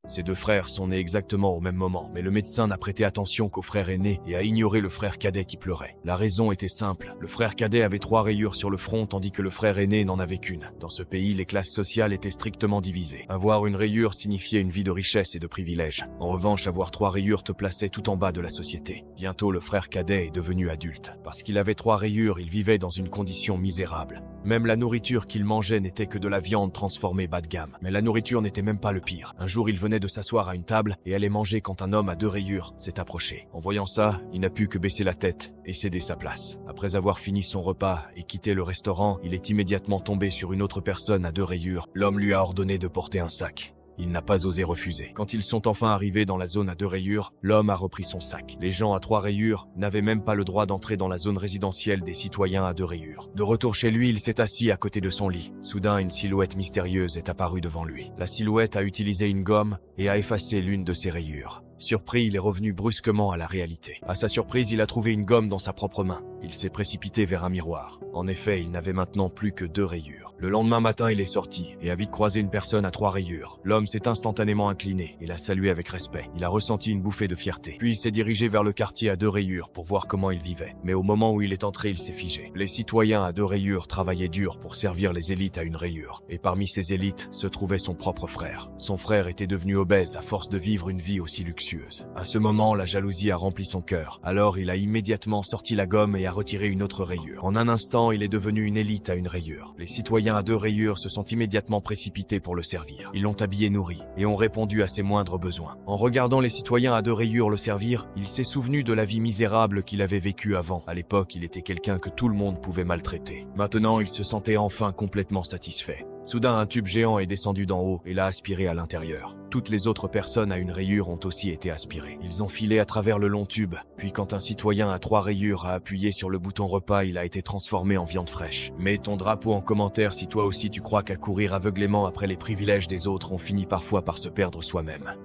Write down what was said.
Ces deux frères sont nés exactement au même moment, mais le médecin n'a prêté attention qu'au frère aîné et a ignoré le frère cadet qui pleurait. La raison était simple, le frère cadet avait 3 rayures sur le front tandis que le frère aîné n'en avait qu'une. Dans ce pays, les classes sociales étaient strictement divisées. Avoir une rayure signifiait une vie de richesse et de privilèges. En revanche, avoir 3 rayures te plaçait tout en bas de la société. Bientôt, le frère cadet est devenu adulte. Parce qu'il avait 3 rayures, il vivait dans une condition misérable. Même la nourriture qu'il mangeait n'était que de la viande transformée bas de gamme. Mais la nourriture n'était même pas le pire. Un jour, il venait de s'asseoir à une table et allait manger quand un homme à 2 rayures s'est approché. En voyant ça, il n'a pu que baisser la tête et céder sa place. Après avoir fini son repas et quitté le restaurant, il est immédiatement tombé sur une autre personne à 2 rayures. L'homme lui a ordonné de porter un sac. Il n'a pas osé refuser. Quand ils sont enfin arrivés dans la zone à 2 rayures, l'homme a repris son sac. Les gens à 3 rayures n'avaient même pas le droit d'entrer dans la zone résidentielle des citoyens à 2 rayures. De retour chez lui, il s'est assis à côté de son lit. Soudain, une silhouette mystérieuse est apparue devant lui. La silhouette a utilisé une gomme et a effacé l'une de ses rayures. Surpris, il est revenu brusquement à la réalité. À sa surprise, il a trouvé une gomme dans sa propre main. Il s'est précipité vers un miroir. En effet, il n'avait maintenant plus que 2 rayures. Le lendemain matin, il est sorti et a vite croisé une personne à 3 rayures. L'homme s'est instantanément incliné et l'a salué avec respect. Il a ressenti une bouffée de fierté. Puis il s'est dirigé vers le quartier à 2 rayures pour voir comment il vivait. Mais au moment où il est entré, il s'est figé. Les citoyens à 2 rayures travaillaient dur pour servir les élites à 1 rayure. Et parmi ces élites se trouvait son propre frère. Son frère était devenu obèse à force de vivre une vie aussi luxueuse. À ce moment, la jalousie a rempli son cœur. Alors, il a immédiatement sorti la gomme et a retiré une autre rayure. En un instant, il est devenu une élite à 1 rayure. Les citoyens à 2 rayures se sont immédiatement précipités pour le servir. Ils l'ont habillé, nourri et ont répondu à ses moindres besoins. En regardant les citoyens à 2 rayures le servir, il s'est souvenu de la vie misérable qu'il avait vécue avant. À l'époque, il était quelqu'un que tout le monde pouvait maltraiter. Maintenant, il se sentait enfin complètement satisfait. Soudain, un tube géant est descendu d'en haut et l'a aspiré à l'intérieur. Toutes les autres personnes à 1 rayure ont aussi été aspirées. Ils ont filé à travers le long tube. Puis quand un citoyen à 3 rayures a appuyé sur le bouton repas, il a été transformé en viande fraîche. Mets ton drapeau en commentaire si toi aussi tu crois qu'à courir aveuglément après les privilèges des autres, on finit parfois par se perdre soi-même.